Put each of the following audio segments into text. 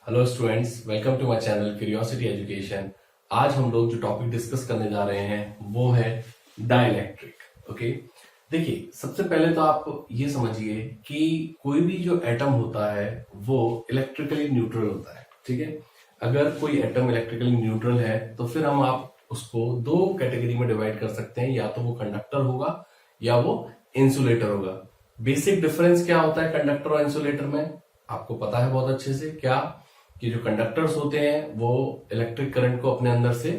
Hello students, welcome to my channel Curiosity Education. आज हम लोग जो टॉपिक डिस्कस करने जा रहे हैं वो है डाइलेक्ट्रिक। ओके, देखिए सबसे पहले तो आप ये समझिए कि कोई भी जो एटम होता है वो इलेक्ट्रिकली न्यूट्रल होता है। ठीक है, अगर कोई एटम इलेक्ट्रिकली न्यूट्रल है तो फिर हम आप उसको दो कैटेगरी में डिवाइड कर सकते हैं, या तो वो कंडक्टर होगा या वो इंसुलेटर होगा। बेसिक डिफरेंस क्या होता है कंडक्टर और इंसुलेटर में आपको पता है बहुत अच्छे से, क्या कि जो कंडक्टर्स होते हैं वो इलेक्ट्रिक करंट को अपने अंदर से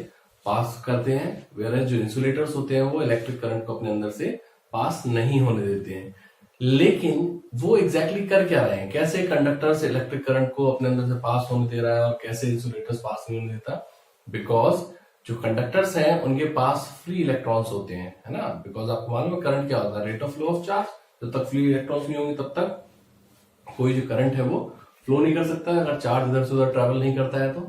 पास करते हैं, वेयर जो इंसुलेटर्स होते हैं वो इलेक्ट्रिक करंट को अपने अंदर से पास नहीं होने देते हैं। लेकिन वो एग्जैक्टली कर क्या रहे हैं, कैसे कंडक्टर से इलेक्ट्रिक करंट को अपने अंदर से पास होने दे रहा है और कैसे इंसुलेटर्स पास नहीं होने देता? बिकॉज जो कंडक्टर्स हैं उनके पास फ्री इलेक्ट्रॉन्स होते हैं, है ना। बिकॉज आपको मालूम है करंट क्या होता है, rate of flow of charge. जब तक फ्री इलेक्ट्रॉन्स नहीं होंगे तब तक कोई जो करंट है वो फ्लो नहीं कर सकता है, अगर चार्ज इधर से उधर ट्रेवल नहीं करता है तो।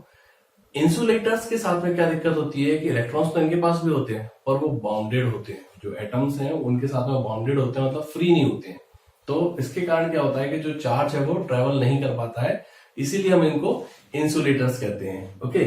इंसुलेटर्स के साथ में क्या दिक्कत होती है कि इलेक्ट्रॉन्स तो इनके पास भी होते हैं पर वो बाउंडेड होते हैं, जो एटम्स हैं उनके साथ में बाउंडेड होते हैं, मतलब फ्री नहीं होते हैं। तो इसके कारण क्या होता है कि जो चार्ज है वो ट्रेवल नहीं कर पाता है, इसीलिए हम इनको इंसुलेटर्स कहते हैं। ओके,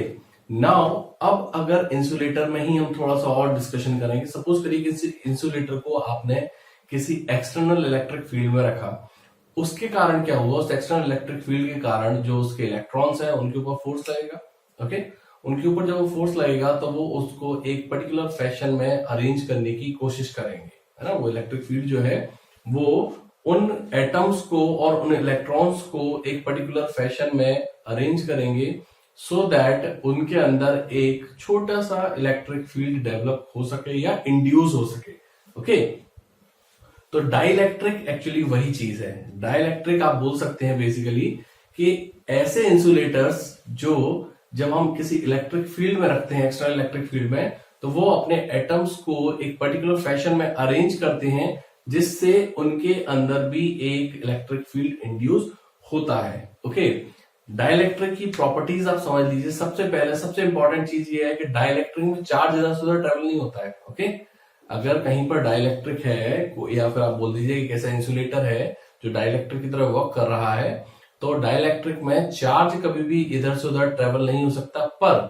नाउ अब अगर इंसुलेटर में ही हम थोड़ा सा और डिस्कशन करेंगे। सपोज करिए कि इंसुलेटर को आपने किसी एक्सटर्नल इलेक्ट्रिक फील्ड में रखा, उसके कारण क्या हुआ, उस एक्सटर्नल इलेक्ट्रिक फील्ड के कारण जो उसके इलेक्ट्रॉन्स हैं उनके ऊपर फोर्स लगेगा। ओके, उनके ऊपर जब वो फोर्स लगेगा तो वो उसको एक पर्टिकुलर फैशन में अरेंज करने की कोशिश करेंगे, है ना। वो इलेक्ट्रिक फील्ड जो है वो उन एटम्स को और उन इलेक्ट्रॉन्स को एक पर्टिकुलर फैशन में अरेंज करेंगे सो दैट उनके अंदर एक छोटा सा इलेक्ट्रिक फील्ड डेवलप हो सके या इंड्यूस हो सके। ओके, तो डाइलेक्ट्रिक एक्चुअली वही चीज है। डाइलेक्ट्रिक आप बोल सकते हैं बेसिकली कि ऐसे इंसुलेटर्स जो जब हम किसी इलेक्ट्रिक फील्ड में रखते हैं, एक्सटर्नल इलेक्ट्रिक फील्ड में, तो वो अपने एटम्स को एक पर्टिकुलर फैशन में अरेंज करते हैं जिससे उनके अंदर भी एक इलेक्ट्रिक फील्ड इंड्यूस होता है। ओके, डाइलेक्ट्रिक की प्रॉपर्टीज आप समझ लीजिए। सबसे पहले सबसे इंपॉर्टेंट चीज ये है कि डाइलेक्ट्रिक में चार्ज इधर से उधर ट्रेवल नहीं होता है। ओके, अगर कहीं पर डाइलेक्ट्रिक है या फिर आप बोल दीजिए कि ऐसा इंसुलेटर है जो डाइलेक्ट्रिक की तरह वर्क कर रहा है, तो डाइलेक्ट्रिक में चार्ज कभी भी इधर से उधर ट्रेवल नहीं हो सकता, पर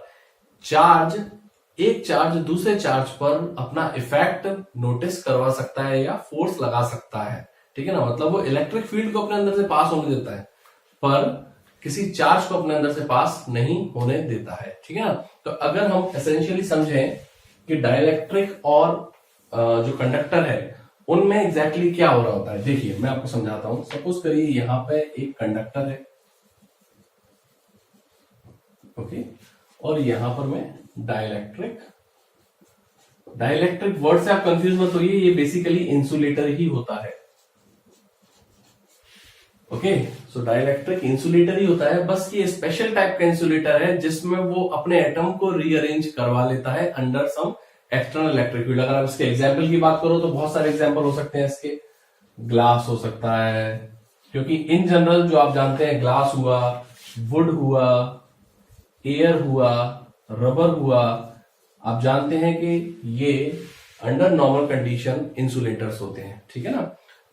एक चार्ज दूसरे चार्ज पर अपना इफेक्ट नोटिस करवा सकता है या फोर्स लगा सकता है। ठीक है ना, मतलब वो इलेक्ट्रिक फील्ड को अपने अंदर से पास होने देता है पर किसी चार्ज को अपने अंदर से पास नहीं होने देता है। ठीक है ना, तो अगर हम एसेंशियली समझें कि डाइलेक्ट्रिक और जो कंडक्टर है उनमें एग्जैक्टली क्या हो रहा होता है, देखिए मैं आपको समझाता हूं। सपोज करिए यहां पे एक कंडक्टर है, ओके, और यहां पर मैं डाइलेक्ट्रिक वर्ड से आप कंफ्यूज मत होइए, ये बेसिकली इंसुलेटर ही होता है। ओके, सो डाइलेक्ट्रिक इंसुलेटर ही होता है, बस ये स्पेशल टाइप का इंसुलेटर है जिसमें वो अपने एटम को रीअरेंज करवा लेता है under some external electric field. अगर आप इसके एग्जाम्पल की बात करो तो बहुत सारे एग्जाम्पल हो सकते हैं इसके। ग्लास हो सकता है, क्योंकि इन जनरल जो आप जानते हैं ग्लास हुआ, वुड हुआ, एयर हुआ, रबर हुआ, आप जानते हैं कि ये अंडर नॉर्मल कंडीशन इंसुलेटर्स होते हैं। ठीक है ना,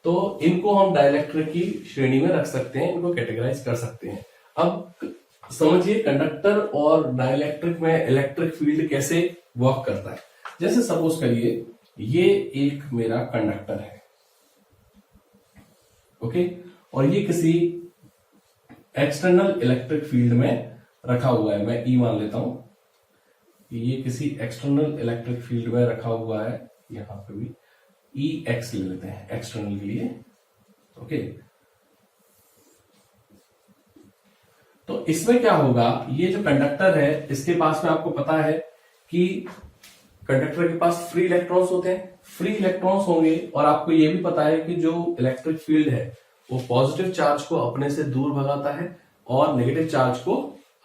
तो इनको हम डाइलेक्ट्रिक की श्रेणी में रख सकते हैं, इनको कैटेगराइज कर सकते हैं। अब समझिए कंडक्टर और डाइलेक्ट्रिक में इलेक्ट्रिक फील्ड कैसे वर्क करता है। जैसे सपोज करिए ये एक मेरा कंडक्टर है, ओके, और ये किसी एक्सटर्नल इलेक्ट्रिक फील्ड में रखा हुआ है। मैं ई मान लेता हूं कि ये किसी एक्सटर्नल इलेक्ट्रिक फील्ड में रखा हुआ है, यहां पे भी ई एक्स ले लेते हैं एक्सटर्नल के लिए। ओके, तो इसमें क्या होगा, ये जो कंडक्टर है इसके पास में आपको पता है कि कंडक्टर के पास फ्री इलेक्ट्रॉन्स होते हैं, फ्री इलेक्ट्रॉन्स होंगे, और आपको यह भी पता है कि जो इलेक्ट्रिक फील्ड है वो पॉजिटिव चार्ज को अपने से दूर भगाता है और नेगेटिव चार्ज को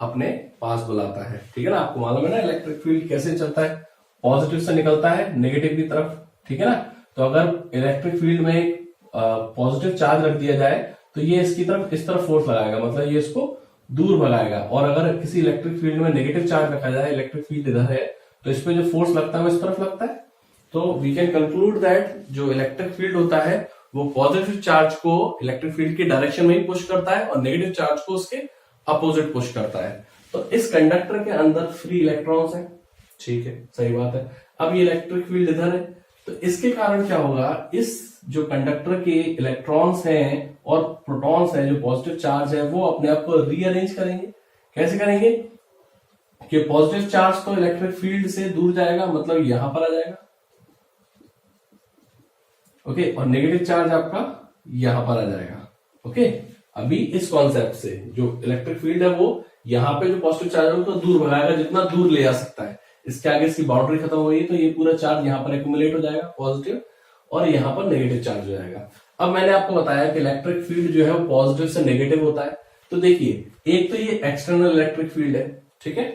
अपने पास बुलाता है। ठीक है ना, आपको मालूम है ना इलेक्ट्रिक फील्ड कैसे चलता है, पॉजिटिव से निकलता है नेगेटिव की तरफ। ठीक है ना, तो अगर इलेक्ट्रिक फील्ड में पॉजिटिव चार्ज रख दिया जाए तो ये इसकी तरफ इस तरफ फोर्स लगाएगा, मतलब ये इसको दूर भगाएगा, और अगर किसी इलेक्ट्रिक फील्ड में नेगेटिव चार्ज रखा जाए, इलेक्ट्रिक फील्ड इधर है तो इसमें जो फोर्स लगता है वो इस तरफ लगता है। तो वी कैन कंक्लूड दैट जो इलेक्ट्रिक फील्ड होता है वो पॉजिटिव चार्ज को इलेक्ट्रिक फील्ड के डायरेक्शन में ही पुश करता है और नेगेटिव चार्ज को उसके अपोजिट पुश करता है। तो इस कंडक्टर के अंदर फ्री इलेक्ट्रॉन्स हैं, ठीक है, सही बात है। अब ये इलेक्ट्रिक फील्ड इधर है, तो इसके कारण क्या होगा, इस जो कंडक्टर के इलेक्ट्रॉन्स हैं और प्रोटॉन्स हैं, जो पॉजिटिव चार्ज है, वो अपने आप को रीअरेंज करेंगे। कैसे करेंगे कि पॉजिटिव चार्ज तो इलेक्ट्रिक फील्ड से दूर जाएगा, मतलब यहां पर आ जाएगा, ओके, और नेगेटिव चार्ज आपका यहां पर आ जाएगा, ओके। अभी इस कॉन्सेप्ट से जो इलेक्ट्रिक फील्ड है वो यहां पे जो पॉजिटिव चार्ज है उसको दूर भगाएगा, जितना दूर ले जा सकता है। इसके आगे इसकी बाउंड्री खत्म हो गई, तो ये पूरा चार्ज यहाँ पर एक्यूमुलेट हो जाएगा पॉजिटिव, और यहाँ पर नेगेटिव चार्ज हो जाएगा। अब मैंने आपको बताया कि इलेक्ट्रिक फील्ड जो है वो पॉजिटिव से नेगेटिव होता है। तो देखिए, एक तो ये एक्सटर्नल इलेक्ट्रिक फील्ड है, ठीक है।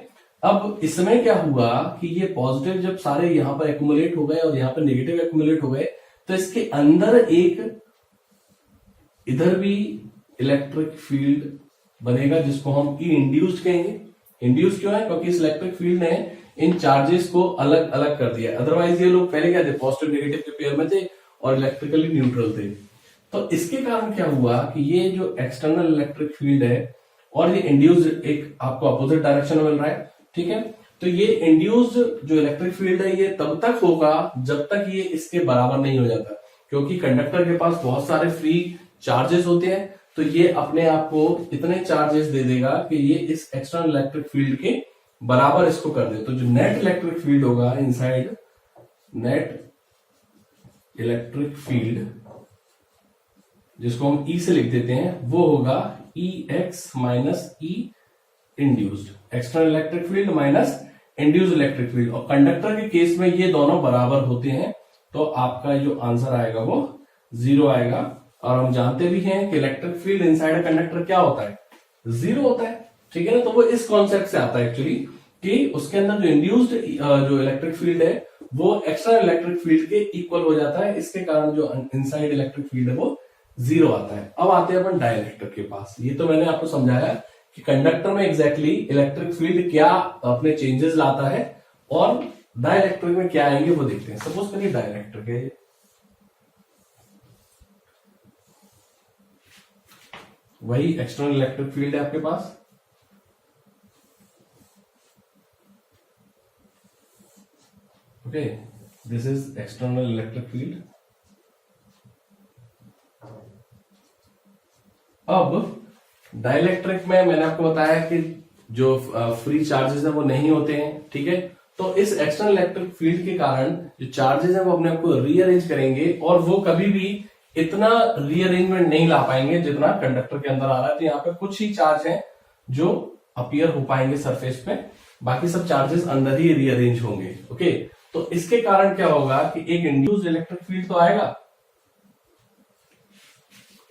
अब इसमें क्या हुआ कि ये पॉजिटिव जब सारे यहाँ पर एक्यूमुलेट हो गए और यहाँ पर नेगेटिव एक्यूमुलेट हो गए, तो इसके अंदर एक इधर भी इलेक्ट्रिक फील्ड बनेगा, जिसको हम ई इंड्यूस्ड कहेंगे। इंड्यूस क्यों है? क्योंकि इस इलेक्ट्रिक फील्ड ने इन चार्जेस को अलग अलग कर दिया। अदरवाइज ये लोग पहले क्या थे, पॉजिटिव नेगेटिव के पेयर में थे और इलेक्ट्रिकली न्यूट्रल थे। तो इसके कारण क्या हुआ कि ये जो एक्सटर्नल इलेक्ट्रिक फील्ड है और ये इंड्यूस्ड एक आपको अपोजिट डायरेक्शन में मिल रहा है, ठीक है। तो ये इंड्यूस्ड जो इलेक्ट्रिक फील्ड है ये तब तक होगा जब तक ये इसके बराबर नहीं हो जाता, क्योंकि कंडक्टर के पास बहुत सारे फ्री चार्जेस होते हैं। तो ये अपने आप को इतने चार्जेस दे देगा कि ये इस एक्सटर्नल इलेक्ट्रिक फील्ड के बराबर इसको कर दे। तो जो नेट इलेक्ट्रिक फील्ड होगा इनसाइड, नेट इलेक्ट्रिक फील्ड जिसको हम ई से लिख देते हैं, वो होगा E x minus E induced, external electric field minus induced electric field. और कंडक्टर के केस में ये दोनों बराबर होते हैं, तो आपका जो आंसर आएगा वो 0 आएगा। और हम जानते भी हैं कि इलेक्ट्रिक फील्ड इनसाइड कंडक्टर क्या होता है, 0 होता है, ठीक है ना। तो वो इस कॉन्सेप्ट से आता है एक्चुअली कि उसके अंदर जो इंड्यूस्ड जो इलेक्ट्रिक फील्ड है वो एक्सटर्नल इलेक्ट्रिक फील्ड के इक्वल हो जाता है। इसके कारण जो इनसाइड इलेक्ट्रिक फील्ड है वो 0 आता है। अब आते हैं अपन डाइलेक्ट्रिक के पास। ये तो मैंने आपको समझाया कि कंडक्टर में एग्जैक्टली इलेक्ट्रिक फील्ड क्या अपने चेंजेस लाता है और डाइलेक्ट्रिक में क्या आएंगे वो देखते हैं। सपोज करिए डाइलेक्ट्रिक है, वही एक्सटर्नल इलेक्ट्रिक फील्ड है आपके पास, okay, this is external electric field. अब डाइलेक्ट्रिक में मैंने आपको बताया कि जो फ्री चार्जेस है वो नहीं होते हैं, ठीक है। तो इस एक्सटर्नल इलेक्ट्रिक फील्ड के कारण जो चार्जेस है वो अपने आप को रीअरेंज करेंगे और वो कभी भी इतना रीअरेंजमेंट नहीं ला पाएंगे जितना कंडक्टर के अंदर आ रहा है। तो यहाँ पे कुछ ही चार्ज हैं जो अपीयर हो पाएंगे सरफेस पे, बाकी सब चार्जेस अंदर ही रीअरेंज होंगे, ओके। तो इसके कारण क्या होगा कि एक इंड्यूस्ड इलेक्ट्रिक फील्ड तो आएगा,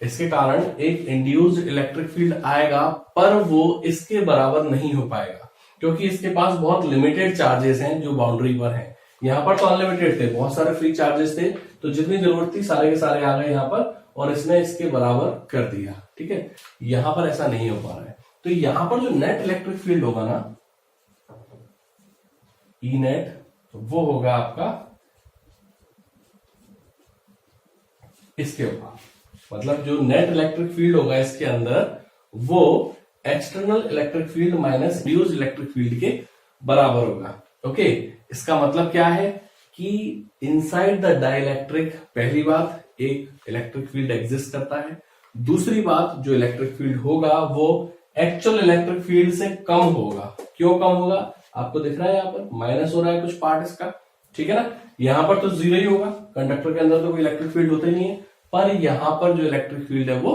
इसके कारण एक इंड्यूस्ड इलेक्ट्रिक फील्ड आएगा, पर वो इसके बराबर नहीं हो पाएगा क्योंकि इसके पास बहुत लिमिटेड चार्जेस हैं जो बाउंड्री पर हैं। यहाँ पर तो अनलिमिटेड थे, बहुत सारे फ्री चार्जेस थे, तो जितनी जरूरत थी सारे के सारे आ गए यहाँ पर और इसने इसके बराबर कर दिया, ठीक है। यहाँ पर ऐसा नहीं हो पा रहा है। तो यहाँ पर जो नेट इलेक्ट्रिक फील्ड होगा ना, ई नेट, तो वो होगा आपका इसके ऊपर, मतलब जो नेट इलेक्ट्रिक फील्ड होगा इसके अंदर वो external electric field minus induced electric field के बराबर होगा, ओके। इसका मतलब क्या है कि इनसाइड द डाइलेक्ट्रिक, पहली बात, एक इलेक्ट्रिक फील्ड एग्जिस्ट करता है। दूसरी बात, जो इलेक्ट्रिक फील्ड होगा वो एक्चुअल इलेक्ट्रिक फील्ड से कम होगा। क्यों कम होगा? आपको दिख रहा है यहाँ पर माइनस हो रहा है कुछ पार्ट इसका, ठीक है ना। यहाँ पर तो 0 ही होगा, कंडक्टर के अंदर तो कोई इलेक्ट्रिक फील्ड होता ही नहीं है, पर यहाँ पर जो इलेक्ट्रिक फील्ड है वो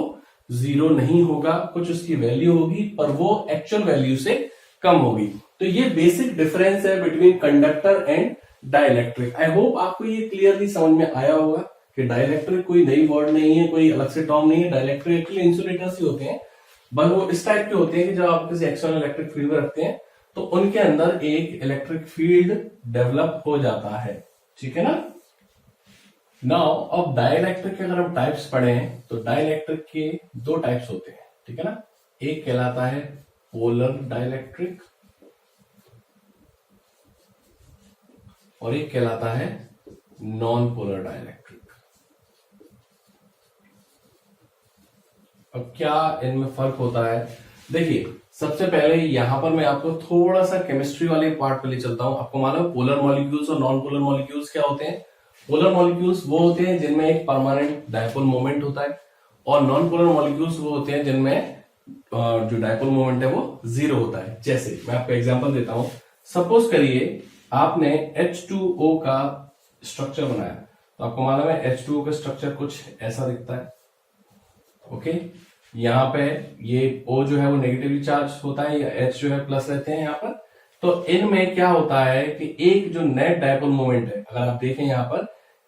0 नहीं होगा, कुछ उसकी वैल्यू होगी पर वो एक्चुअल वैल्यू से कम होगी। तो ये बेसिक डिफरेंस है between conductor and dielectric. I hope आपको ये क्लियरली समझ में आया होगा कि डाइलेक्ट्रिक कोई नई वर्ड नहीं है, कोई अलग से टर्म नहीं है। डाइलेक्ट्रिक एक्चुअली इंसुलेटर्स ही होते हैं, बस वो इस टाइप के होते हैं कि जब आप किसी एक्सटर्नल इलेक्ट्रिक फील्ड में रखते हैं तो उनके अंदर एक इलेक्ट्रिक फील्ड डेवलप हो जाता है, ठीक है ना। नाउ अब डाइलेक्ट्रिक के अगर हम टाइप्स पढ़ें तो डाइलेक्ट्रिक के 2 टाइप्स होते हैं, ठीक है ना। एक कहलाता है पोलर डाइलेक्ट्रिक और एक कहलाता है नॉन पोलर डाइलेक्ट्रिक। अब क्या इनमें फर्क होता है? देखिए, सबसे पहले यहां पर मैं आपको थोड़ा सा केमिस्ट्री वाले पार्ट पे ले चलता हूं। आपको मालूम पोलर मॉलिक्यूल्स और नॉन पोलर मॉलिक्यूल्स क्या होते हैं? पोलर मॉलिक्यूल्स वो होते हैं जिनमें एक परमानेंट डायपोल मोमेंट होता है, और नॉन पोलर मॉलिक्यूल्स वो होते हैं जिनमें जो डायपोल मोमेंट है वो 0 होता है। जैसे मैं आपको एग्जांपल देता हूं। सपोज करिए आपने H2O का स्ट्रक्चर बनाया, तो आपको मालूम है H2O का स्ट्रक्चर कुछ ऐसा दिखता है। ओके, यहाँ पे ये O जो है वो नेगेटिवली चार्ज होता है, या H जो है प्लस रहते हैं यहाँ पर। तो इनमें क्या होता है कि एक जो नेट डायपोल मोमेंट है, अगर आप देखें यहाँ पर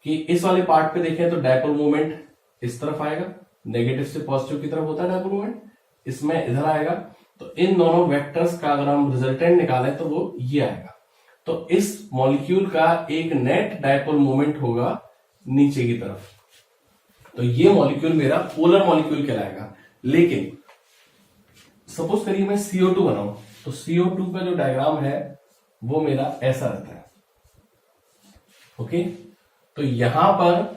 कि इस वाले पार्ट पे देखें तो डायपोल मोमेंट इस तरफ आएगा, नेगेटिव से पॉजिटिव की तरफ होता है डायपोल मोमेंट, इसमें इधर आएगा। तो इन दोनों वेक्टर्स का अगर हम रिजल्टेंट निकालें तो वो ये आएगा। तो इस मॉलिक्यूल का एक नेट डायपोल मोमेंट होगा नीचे की तरफ, तो ये मॉलिक्यूल मेरा पोलर मॉलिक्यूल कहलाएगा। लेकिन सपोज करिए मैं CO2 बनाऊं, तो CO2 का जो डायग्राम है वो मेरा ऐसा रहता है। ओके, तो यहां पर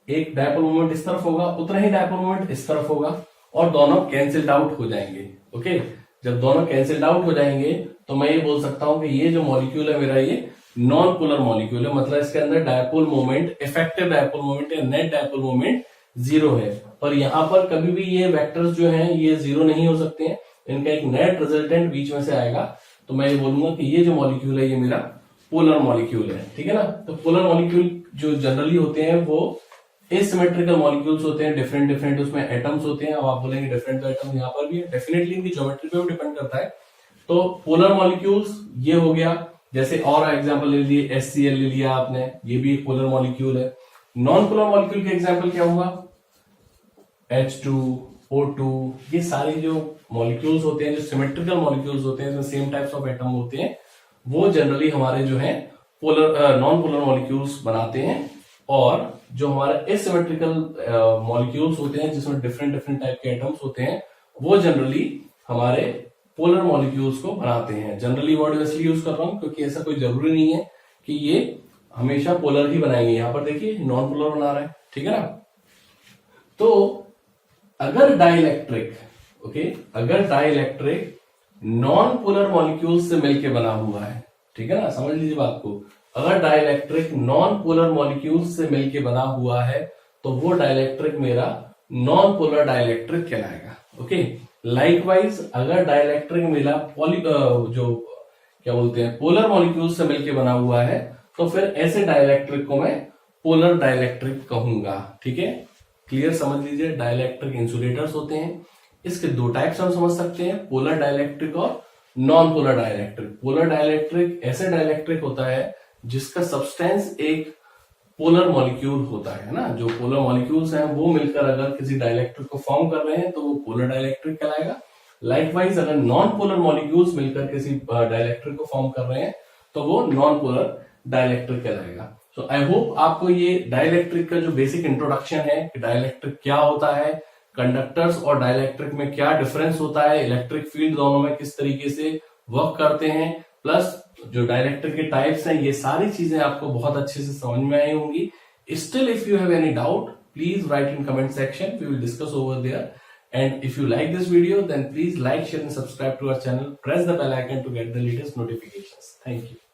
एक डायपोल मोमेंट इस तरफ होगा, उतना ही डायपोल मोमेंट इस तरफ होगा, और दोनों कैंसिल्ड आउट हो जाएंगे। ओके, जब दोनों कैंसिल्ड आउट हो जाएंगे तो मैं ये बोल सकता हूं कि ये जो मॉलिक्यूल है मेरा ये नॉन पोलर मॉलिक्यूल है, मतलब इसके अंदर dipole moment, effective dipole moment या नेट डायपोल मोमेंट 0 है। पर यहां पर कभी भी ये वेक्टर्स जो हैं ये 0 नहीं हो सकते हैं, इनका एक नेट रिजल्टेंट बीच में से आएगा। तो मैं ये बोलूंगा कि ये जो मॉलिक्यूल है ये मेरा पोलर मॉलिक्यूल है। ठीक है ना? तो पोलर मॉलिक्यूल जो जनरली होते हैं वो एसिमेट्रिकल मॉलिक्यूल्स होते हैं, डिफरेंट डिफरेंट उसमें एटम्स होते हैं। अब आप बोलेंगे डिफरेंट तो एटम यहाँ पर भी है, डेफिनेटली इनकी ज्योमेट्री पे भी डिपेंड करता है। तो पोलर मॉलिक्यूल्स ये हो गया। जैसे और एग्जांपल ले लिए, HCl ले लिया आपने, ये भी एक पोलर मॉलिक्यूल है। नॉन पोलर मॉलिक्यूल के एग्जांपल क्या होगा? H2O2, ये सारे जो मॉलिक्यूल्स होते हैं, जो सिमेट्रिकल मॉलिक्यूल्स होते हैं, जिसमें सेम टाइप्स ऑफ एटम होते हैं, वो जनरली हमारे जो है पोलर नॉन पोलर मॉलिक्यूल्स बनाते हैं। और जो हमारे एसिमेट्रिकल मॉलिक्यूल्स होते हैं, जिसमें डिफरेंट डिफरेंट टाइप के एटम्स होते हैं, वो जनरली हमारे पोलर मॉलिक्यूल्स को बनाते हैं। जनरली वर्ड इसलिए यूज कर रहा हूं क्योंकि ऐसा कोई जरूरी नहीं है कि ये हमेशा पोलर ही बनाएंगे। यहां पर देखिए नॉन पोलर बना रहा है, ठीक है ना? तो अगर डाइलेक्ट्रिक, ओके, अगर डाइलेक्ट्रिक नॉन पोलर मॉलिक्यूल से मिलकर बना हुआ है, ठीक है ना, समझ लीजिए बात को, अगर डाइलेक्ट्रिक नॉन पोलर मॉलिक्यूल से मिलकर बना हुआ है तो वो डाइलेक्ट्रिक मेरा नॉन पोलर डाइलेक्ट्रिक कहलाएगा। ओके, लाइकवाइज अगर डाइलेक्ट्रिक मेरा जो क्या बोलते हैं पोलर मॉलिक्यूल से मिलकर बना हुआ है तो फिर ऐसे डाइलेक्ट्रिक को मैं पोलर डाइलेक्ट्रिक कहूंगा। ठीक है, क्लियर समझ लीजिए। डाइलेक्ट्रिक इंसुलेटर्स होते हैं, इसके दो टाइप्स हम समझ सकते हैं, पोलर डाइलेक्ट्रिक और non polar dielectric. Polar dielectric ऐसे डाइलेक्ट्रिक होता है जिसका सब्सटेंस एक पोलर मॉलिक्यूल होता है ना, जो पोलर मॉलिक्यूल्स हैं वो मिलकर अगर किसी डाइलेक्ट्रिक को फॉर्म कर रहे हैं तो वो पोलर डाइलेक्ट्रिक कहलाएगा। लाइकवाइज अगर नॉन पोलर मॉलिक्यूल्स मिलकर किसी डाइलेक्ट्रिक को फॉर्म कर रहे हैं तो वो नॉन पोलर डाइलेक्ट्रिक कहलाएगा। सो आई होप आपको ये डाइलेक्ट्रिक का जो बेसिक इंट्रोडक्शन है कि डाइलेक्ट्रिक क्या होता है, कंडक्टर्स और डाइलेक्ट्रिक में क्या डिफरेंस होता है, इलेक्ट्रिक फील्ड दोनों में किस तरीके से वर्क करते हैं, प्लस जो डाइलेक्ट्रिक के टाइप्स हैं, ये सारी चीजें आपको बहुत अच्छे से समझ में आई होंगी। Still if you have any doubt please write in comment section, we will discuss over there. And if you like this video, then please like, share and subscribe to our channel. Press the bell icon to get the latest notifications. Thank you.